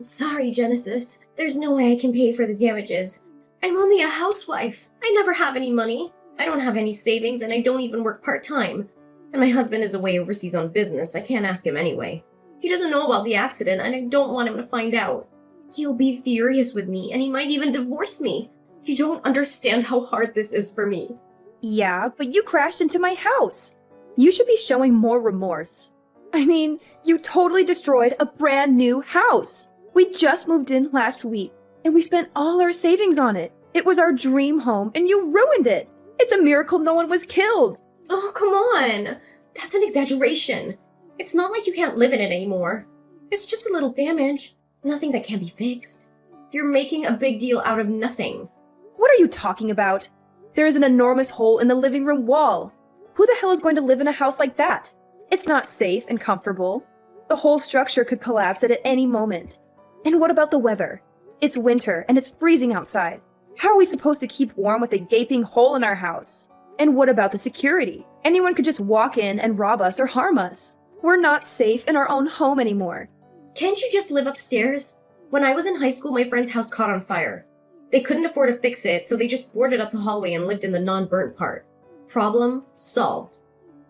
Sorry, Genesis. There's no way I can pay for the damages. I'm only a housewife. I never have any money. I don't have any savings and I don't even work part-time. And my husband is away overseas on business. I can't ask him anyway. He doesn't know about the accident and I don't want him to find out. He'll be furious with me and he might even divorce me. You don't understand how hard this is for me. Yeah, but you crashed into my house. You should be showing more remorse. I mean, you totally destroyed a brand new house. We just moved in last week, and we spent all our savings on it. It was our dream home, and you ruined it. It's a miracle no one was killed. Oh, come on. That's an exaggeration. It's not like you can't live in it anymore. It's just a little damage. Nothing that can't be fixed. You're making a big deal out of nothing. What are you talking about? There is an enormous hole in the living room wall. Who the hell is going to live in a house like that? It's not safe and comfortable. The whole structure could collapse at any moment. And what about the weather? It's winter and it's freezing outside. How are we supposed to keep warm with a gaping hole in our house? And what about the security? Anyone could just walk in and rob us or harm us. We're not safe in our own home anymore. Can't you just live upstairs? When I was in high school, my friend's house caught on fire. They couldn't afford to fix it, so they just boarded up the hallway and lived in the non-burnt part. Problem solved.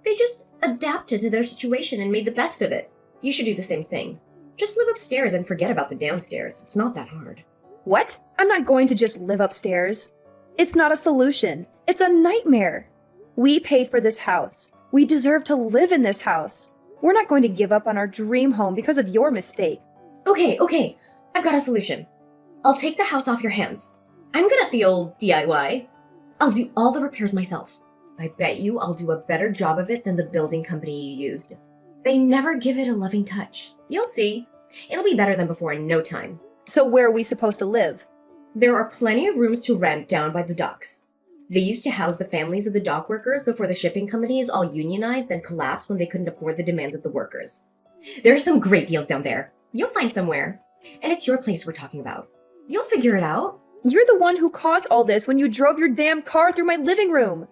They just adapted to their situation and made the best of it. You should do the same thing. Just live upstairs and forget about the downstairs. It's not that hard. What? I'm not going to just live upstairs. It's not a solution. It's a nightmare. We paid for this house. We deserve to live in this house. We're not going to give up on our dream home because of your mistake. Okay. I've got a solution. I'll take the house off your hands. I'm good at the old DIY. I'll do all the repairs myself. I bet you I'll do a better job of it than the building company you used. They never give it a loving touch. You'll see. It'll be better than before in no time. So where are we supposed to live? There are plenty of rooms to rent down by the docks. They used to house the families of the dock workers before the shipping companies all unionized and collapsed when they couldn't afford the demands of the workers. There are some great deals down there. You'll find somewhere. And it's your place we're talking about. You'll figure it out. You're the one who caused all this when you drove your damn car through my living room.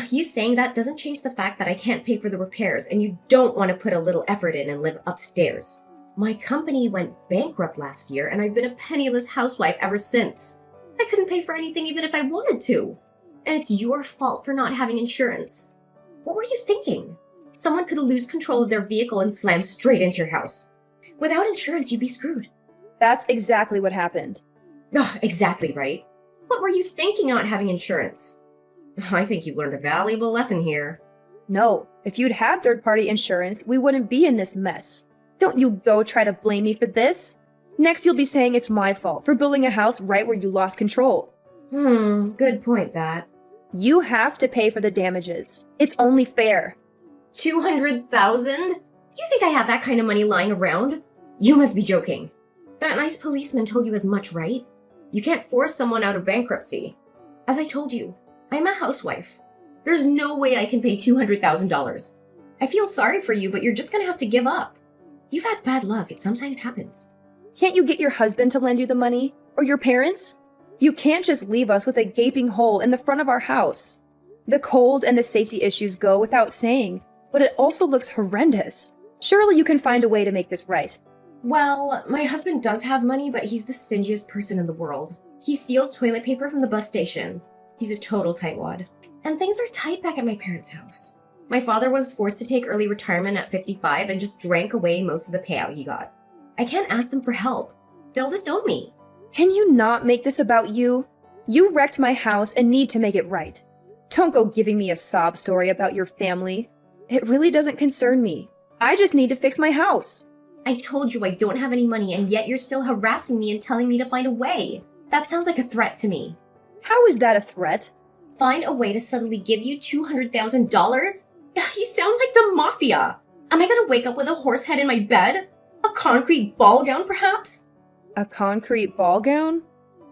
You saying that doesn't change the fact that I can't pay for the repairs and you don't want to put a little effort in and live upstairs. My company went bankrupt last year and I've been a penniless housewife ever since. I couldn't pay for anything even if I wanted to. And it's your fault for not having insurance. What were you thinking? Someone could lose control of their vehicle and slam straight into your house. Without insurance, you'd be screwed. That's exactly what happened. Ugh, exactly right. What were you thinking not having insurance? I think you've learned a valuable lesson here. No, if you'd had third-party insurance, we wouldn't be in this mess. Don't you go try to blame me for this. Next, you'll be saying it's my fault for building a house right where you lost control. Good point, that. You have to pay for the damages. It's only fair. 200,000? You think I have that kind of money lying around? You must be joking. That nice policeman told you as much, right? You can't force someone out of bankruptcy. As I told you, I'm a housewife. There's no way I can pay $200,000. I feel sorry for you, but you're just gonna have to give up. You've had bad luck. It sometimes happens. Can't you get your husband to lend you the money? Or your parents? You can't just leave us with a gaping hole in the front of our house. The cold and the safety issues go without saying, but it also looks horrendous. Surely you can find a way to make this right. Well, my husband does have money, but he's the stingiest person in the world. He steals toilet paper from the bus station. He's a total tightwad. And things are tight back at my parents' house. My father was forced to take early retirement at 55 and just drank away most of the payout he got. I can't ask them for help. They'll disown me. Can you not make this about you? You wrecked my house and need to make it right. Don't go giving me a sob story about your family. It really doesn't concern me. I just need to fix my house. I told you I don't have any money, and yet you're still harassing me and telling me to find a way. That sounds like a threat to me. How is that a threat? Find a way to suddenly give you $200,000? You sound like the mafia. Am I gonna wake up with a horse head in my bed? A concrete ball gown, perhaps? A concrete ball gown?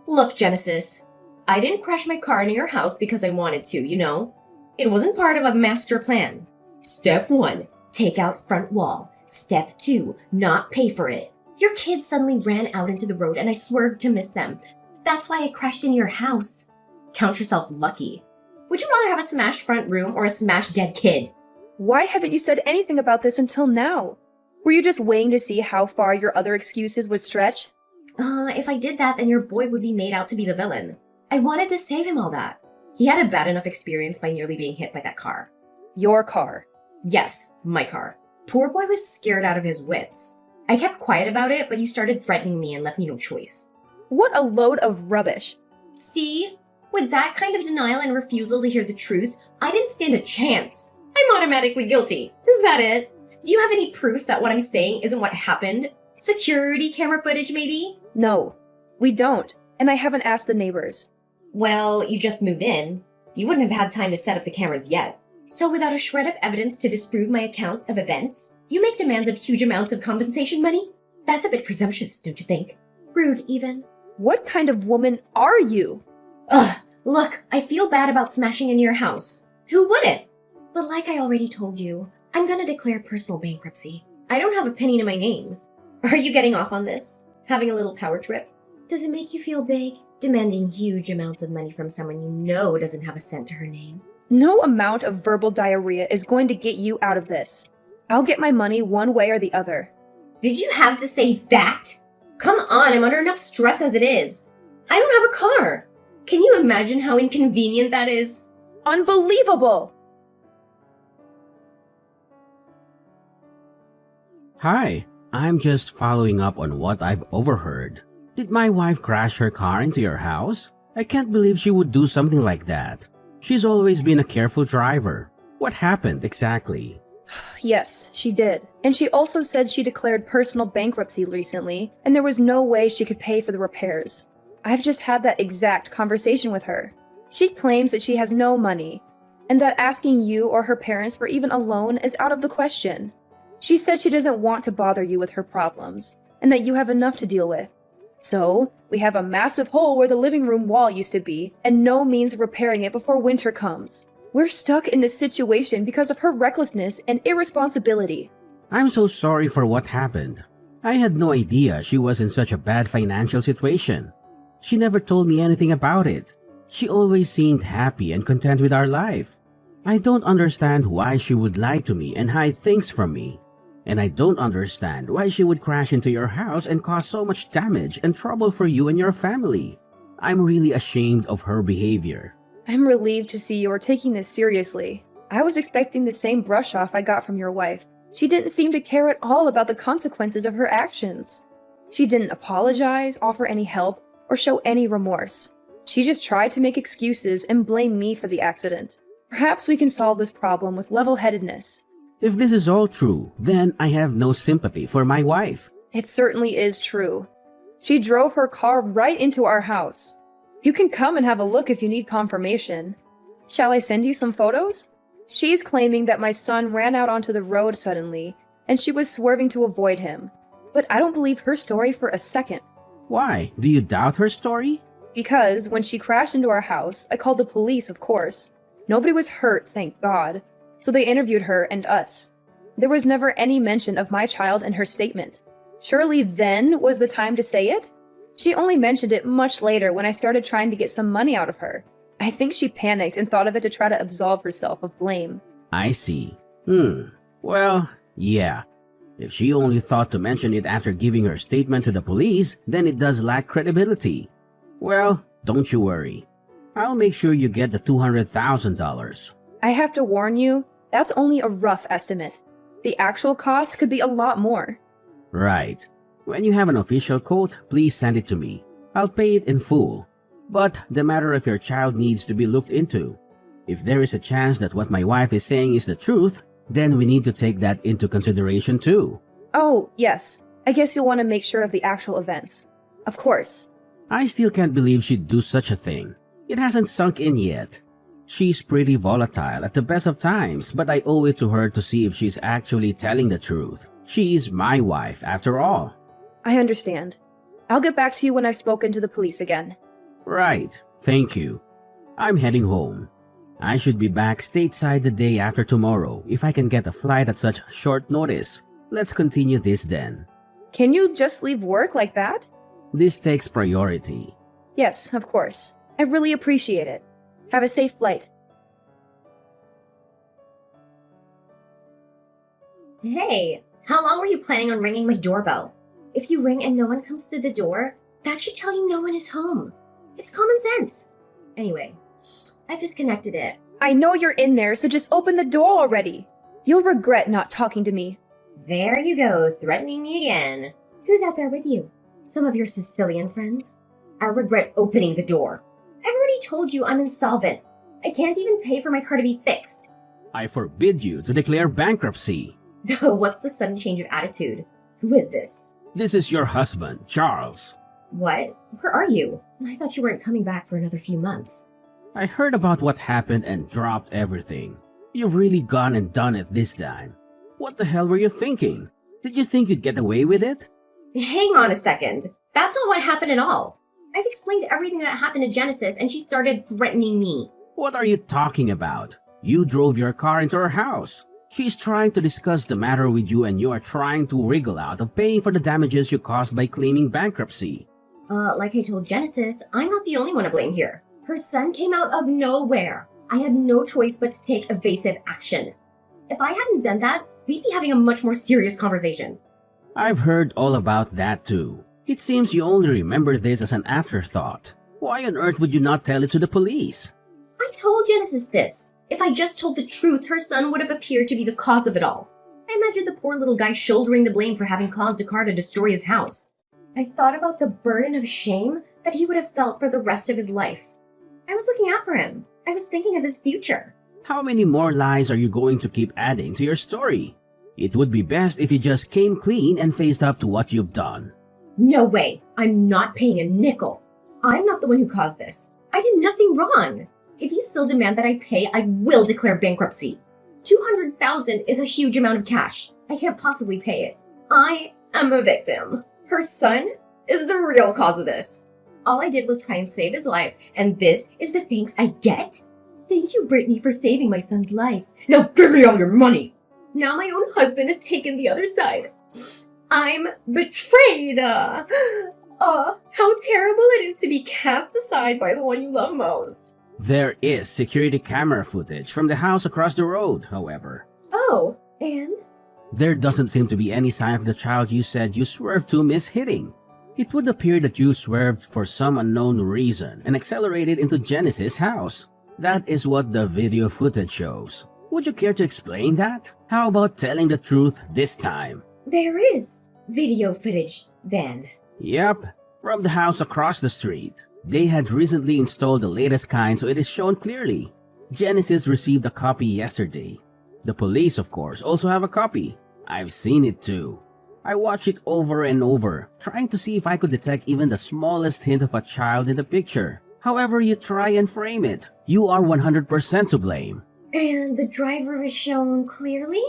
Look, Genesis, I didn't crash my car into your house because I wanted to, you know? It wasn't part of a master plan. Step 1, take out front wall. Step 2, not pay for it. Your kids suddenly ran out into the road and I swerved to miss them. That's why I crashed into your house. Count yourself lucky. Would you rather have a smashed front room or a smashed dead kid? Why haven't you said anything about this until now? Were you just waiting to see how far your other excuses would stretch? If I did that, then your boy would be made out to be the villain. I wanted to save him all that. He had a bad enough experience by nearly being hit by that car. Your car. Yes, my car. Poor boy was scared out of his wits. I kept quiet about it, but you started threatening me and left me no choice. What a load of rubbish. See? With that kind of denial and refusal to hear the truth, I didn't stand a chance. I'm automatically guilty. Is that it? Do you have any proof that what I'm saying isn't what happened? Security camera footage, maybe? No, we don't, and I haven't asked the neighbors. Well, you just moved in. You wouldn't have had time to set up the cameras yet. So without a shred of evidence to disprove my account of events, you make demands of huge amounts of compensation money? That's a bit presumptuous, don't you think? Rude, even. What kind of woman are you? Ugh, look, I feel bad about smashing into your house. Who wouldn't? But like I already told you, I'm gonna declare personal bankruptcy. I don't have a penny to my name. Are you getting off on this? Having a little power trip? Does it make you feel big? Demanding huge amounts of money from someone you know doesn't have a cent to her name? No amount of verbal diarrhea is going to get you out of this. I'll get my money one way or the other. Did you have to say that? Come on, I'm under enough stress as it is. I don't have a car. Can you imagine how inconvenient that is? Unbelievable! Hi, I'm just following up on what I've overheard. Did my wife crash her car into your house? I can't believe she would do something like that. She's always been a careful driver. What happened exactly? Yes, she did. And she also said she declared personal bankruptcy recently, and there was no way she could pay for the repairs. I've just had that exact conversation with her. She claims that she has no money, and that asking you or her parents for even a loan is out of the question. She said she doesn't want to bother you with her problems, and that you have enough to deal with. So, we have a massive hole where the living room wall used to be, and no means of repairing it before winter comes. We're stuck in this situation because of her recklessness and irresponsibility. I'm so sorry for what happened. I had no idea she was in such a bad financial situation. She never told me anything about it. She always seemed happy and content with our life. I don't understand why she would lie to me and hide things from me. And I don't understand why she would crash into your house and cause so much damage and trouble for you and your family. I'm really ashamed of her behavior. I'm relieved to see you're taking this seriously. I was expecting the same brush off I got from your wife. She didn't seem to care at all about the consequences of her actions. She didn't apologize, offer any help, or show any remorse. She just tried to make excuses and blame me for the accident. Perhaps we can solve this problem with level-headedness. If this is all true, then I have no sympathy for my wife. It certainly is true. She drove her car right into our house. You can come and have a look if you need confirmation. Shall I send you some photos? She's claiming that my son ran out onto the road suddenly, and she was swerving to avoid him. But I don't believe her story for a second. Why? Do you doubt her story? Because when she crashed into our house, I called the police, of course. Nobody was hurt, thank God. So they interviewed her and us. There was never any mention of my child in her statement. Surely then was the time to say it? She only mentioned it much later when I started trying to get some money out of her. I think she panicked and thought of it to try to absolve herself of blame. I see. Well, yeah. If she only thought to mention it after giving her statement to the police, then it does lack credibility. Well, don't you worry. I'll make sure you get the $200,000. I have to warn you, that's only a rough estimate. The actual cost could be a lot more. Right. When you have an official quote, please send it to me. I'll pay it in full. But the matter of your child needs to be looked into. If there is a chance that what my wife is saying is the truth, then we need to take that into consideration too. Oh, yes. I guess you'll want to make sure of the actual events. Of course. I still can't believe she'd do such a thing. It hasn't sunk in yet. She's pretty volatile at the best of times, but I owe it to her to see if she's actually telling the truth. She's my wife, after all. I understand. I'll get back to you when I've spoken to the police again. Right. Thank you. I'm heading home. I should be back stateside the day after tomorrow if I can get a flight at such short notice. Let's continue this then. Can you just leave work like that? This takes priority. Yes, of course. I really appreciate it. Have a safe flight. Hey, how long were you planning on ringing my doorbell? If you ring and no one comes to the door, That should tell you no one is home. It's common sense. Anyway, I've disconnected it. I know you're in there, so just open the door already. You'll regret not talking to me. There you go, threatening me again. Who's out there with you? Some of your Sicilian friends? I'll regret opening the door. I've already told you I'm insolvent. I can't even pay for my car to be fixed. I forbid you to declare bankruptcy. What's the sudden change of attitude? Who is this? This is your husband, Charles. What? Where are you? I thought you weren't coming back for another few months. I heard about what happened and dropped everything. You've really gone and done it this time. What the hell were you thinking? Did you think you'd get away with it? Hang on a second. That's not what happened at all. I've explained everything that happened to Genesis and she started threatening me. What are you talking about? You drove your car into her house. She's trying to discuss the matter with you and you are trying to wriggle out of paying for the damages you caused by claiming bankruptcy. Like I told Genesis, I'm not the only one to blame here. Her son came out of nowhere. I had no choice but to take evasive action. If I hadn't done that, we'd be having a much more serious conversation. I've heard all about that too. It seems you only remember this as an afterthought. Why on earth would you not tell it to the police? I told Genesis this. If I just told the truth, her son would have appeared to be the cause of it all. I imagined the poor little guy shouldering the blame for having caused a car to destroy his house. I thought about the burden of shame that he would have felt for the rest of his life. I was looking out for him. I was thinking of his future. How many more lies are you going to keep adding to your story? It would be best if you just came clean and faced up to what you've done. No way. I'm not paying a nickel. I'm not the one who caused this. I did nothing wrong. If you still demand that I pay, I will declare bankruptcy. $200,000 is a huge amount of cash. I can't possibly pay it. I am a victim. Her son is the real cause of this. All I did was try and save his life, and this is the thanks I get? Thank you, Brittany, for saving my son's life. Now give me all your money. Now my own husband has taken the other side. I'm betrayed. How terrible it is to be cast aside by the one you love most. There is security camera footage from the house across the road, however. Oh, and? There doesn't seem to be any sign of the child you said you swerved to miss hitting. It would appear that you swerved for some unknown reason and accelerated into Genesis' house. That is what the video footage shows. Would you care to explain that? How about telling the truth this time? There is video footage, then. Yep, from the house across the street. They had recently installed the latest kind, so it is shown clearly. Genesis received a copy yesterday. The police, of course, also have a copy. I've seen it too. I watched it over and over, trying to see if I could detect even the smallest hint of a child in the picture. However you try and frame it, you are 100% to blame. And the driver is shown clearly?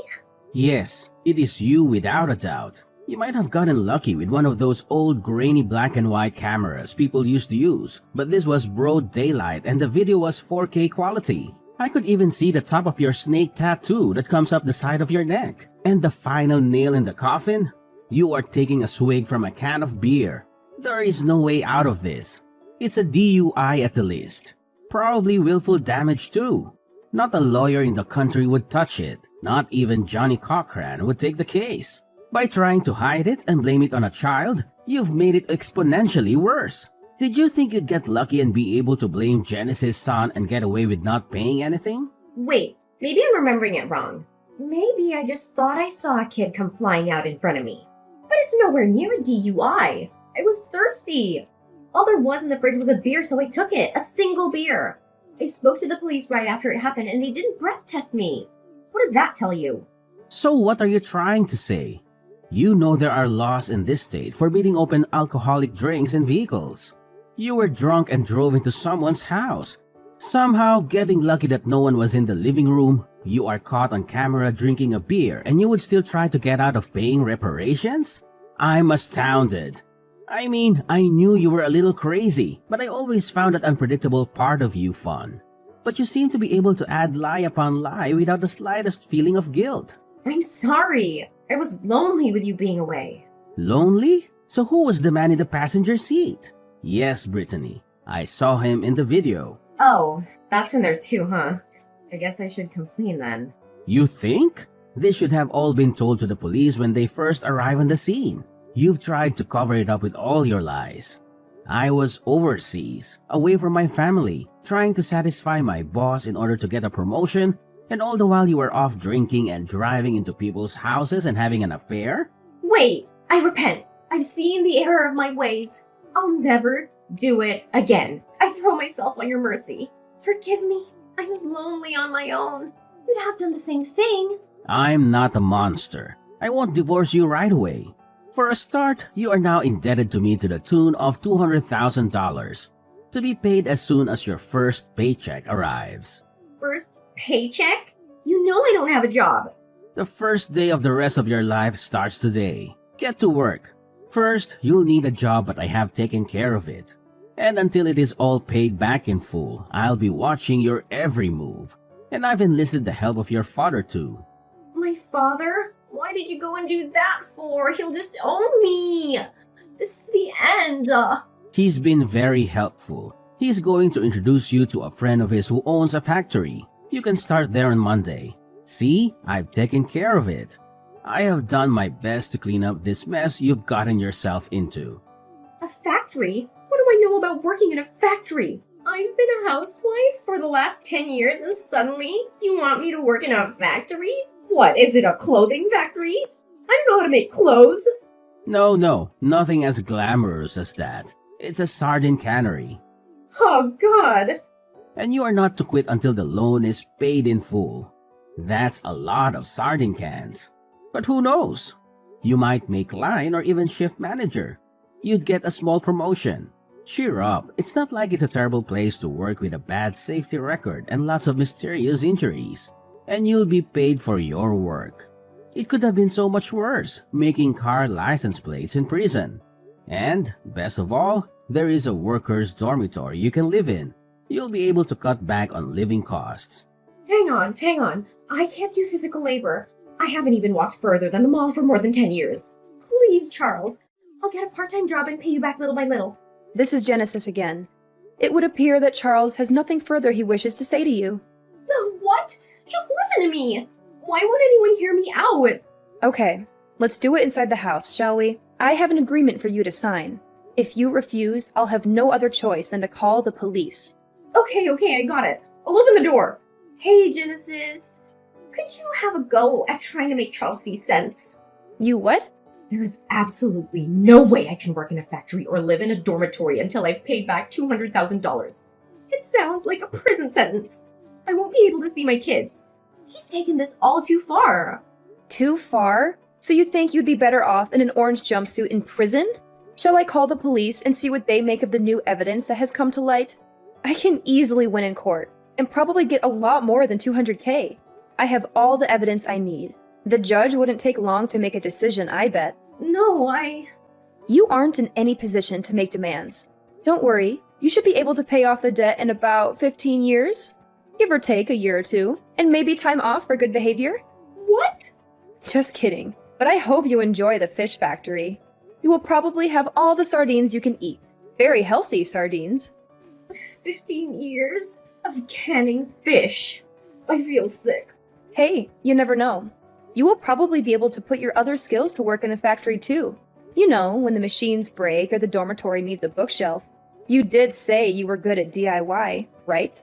Yes, it is you without a doubt. You might have gotten lucky with one of those old grainy black and white cameras people used to use, but this was broad daylight and the video was 4K quality. I could even see the top of your snake tattoo that comes up the side of your neck. And the final nail in the coffin? You are taking a swig from a can of beer. There is no way out of this. It's a DUI at the least. Probably willful damage too. Not a lawyer in the country would touch it. Not even Johnny Cochran would take the case. By trying to hide it and blame it on a child, you've made it exponentially worse. Did you think you'd get lucky and be able to blame Genesis' son and get away with not paying anything? Wait, maybe I'm remembering it wrong. Maybe I just thought I saw a kid come flying out in front of me. But it's nowhere near a DUI. I was thirsty. All there was in the fridge was a beer, so I took it. A single beer. I spoke to the police right after it happened, and they didn't breath test me. What does that tell you? So what are you trying to say? You know there are laws in this state forbidding open alcoholic drinks in vehicles. You were drunk and drove into someone's house. Somehow, getting lucky that no one was in the living room, you are caught on camera drinking a beer and you would still try to get out of paying reparations? I'm astounded. I mean, I knew you were a little crazy, but I always found that unpredictable part of you fun. But you seem to be able to add lie upon lie without the slightest feeling of guilt. I'm sorry. I was lonely with you being away. Lonely? So who was the man in the passenger seat? Yes, Brittany. I saw him in the video. Oh, that's in there too, huh? I guess I should complain then. You think? This should have all been told to the police when they first arrive on the scene. You've tried to cover it up with all your lies. I was overseas, away from my family, trying to satisfy my boss in order to get a promotion, and all the while you were off drinking and driving into people's houses and having an affair? Wait, I repent. I've seen the error of my ways. I'll never do it again. I throw myself on your mercy. Forgive me. I was lonely on my own. You'd have done the same thing. I'm not a monster. I won't divorce you right away. For a start, you are now indebted to me to the tune of $200,000 to be paid as soon as your first paycheck arrives. First paycheck? You know I don't have a job. The first day of the rest of your life starts today. Get to work. First, you'll need a job, but I have taken care of it. And until it is all paid back in full, I'll be watching your every move. And I've enlisted the help of your father too. My father? Why did you go and do that for? He'll disown me. This is the end. He's been very helpful. He's going to introduce you to a friend of his who owns a factory. You can start there on Monday. See, I've taken care of it. I have done my best to clean up this mess you've gotten yourself into. A factory? What do I know about working in a factory? I've been a housewife for the last 10 years and suddenly you want me to work in a factory? What, is it a clothing factory? I don't know how to make clothes. No, nothing as glamorous as that. It's a sardine cannery. Oh, God. And you are not to quit until the loan is paid in full. That's a lot of sardine cans. But who knows? You might make line or even shift manager. You'd get a small promotion. Cheer up, it's not like it's a terrible place to work with a bad safety record and lots of mysterious injuries. And you'll be paid for your work. It could have been so much worse, making car license plates in prison. And, best of all, there is a workers' dormitory you can live in. You'll be able to cut back on living costs. Hang on. I can't do physical labor. I haven't even walked further than the mall for more than 10 years. Please, Charles. I'll get a part-time job and pay you back little by little. This is Genesis again. It would appear that Charles has nothing further he wishes to say to you. What? Just listen to me. Why won't anyone hear me out? Okay, let's do it inside the house, shall we? I have an agreement for you to sign. If you refuse, I'll have no other choice than to call the police. Okay, I got it. I'll open the door. Hey, Genesis. Could you have a go at trying to make Charles see sense? You what? There is absolutely no way I can work in a factory or live in a dormitory until I've paid back $200,000. It sounds like a prison sentence. I won't be able to see my kids. He's taken this all too far. Too far? So you think you'd be better off in an orange jumpsuit in prison? Shall I call the police and see what they make of the new evidence that has come to light? I can easily win in court, and probably get a lot more than $200K. I have all the evidence I need. The judge wouldn't take long to make a decision, I bet. No, You aren't in any position to make demands. Don't worry, you should be able to pay off the debt in about 15 years. Give or take a year or two, and maybe time off for good behavior. What? Just kidding, but I hope you enjoy the fish factory. You will probably have all the sardines you can eat. Very healthy sardines. 15 years of canning fish. I feel sick. Hey, you never know. You will probably be able to put your other skills to work in the factory too. You know, when the machines break or the dormitory needs a bookshelf. You did say you were good at DIY, right?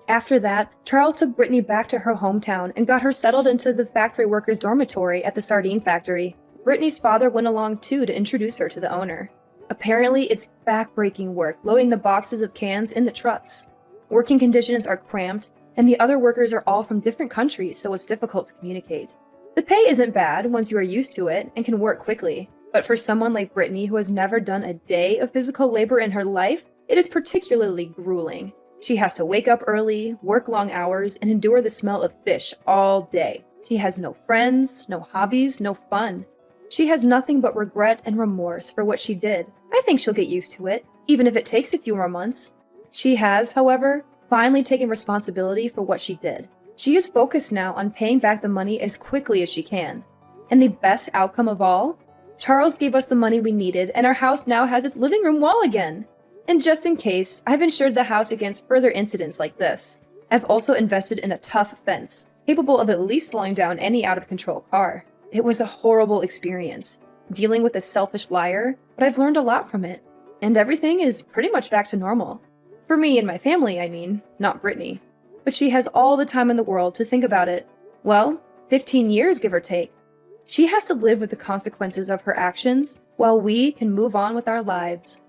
After that, Charles took Brittany back to her hometown and got her settled into the factory workers' dormitory at the sardine factory. Brittany's father went along too to introduce her to the owner. Apparently, it's backbreaking work loading the boxes of cans in the trucks. Working conditions are cramped, and the other workers are all from different countries, so it's difficult to communicate. The pay isn't bad once you are used to it and can work quickly, but for someone like Brittany who has never done a day of physical labor in her life, it is particularly grueling. She has to wake up early, work long hours, and endure the smell of fish all day. She has no friends, no hobbies, no fun. She has nothing but regret and remorse for what she did. I think she'll get used to it, even if it takes a few more months. She has, however, finally taken responsibility for what she did. She is focused now on paying back the money as quickly as she can. And the best outcome of all? Charles gave us the money we needed, and our house now has its living room wall again. And just in case, I've insured the house against further incidents like this. I've also invested in a tough fence, capable of at least slowing down any out-of-control car. It was a horrible experience. dealing with a selfish liar, but I've learned a lot from it. And everything is pretty much back to normal. For me and my family, I mean, not Brittany. But she has all the time in the world to think about it. Well, 15 years, give or take. She has to live with the consequences of her actions, while we can move on with our lives.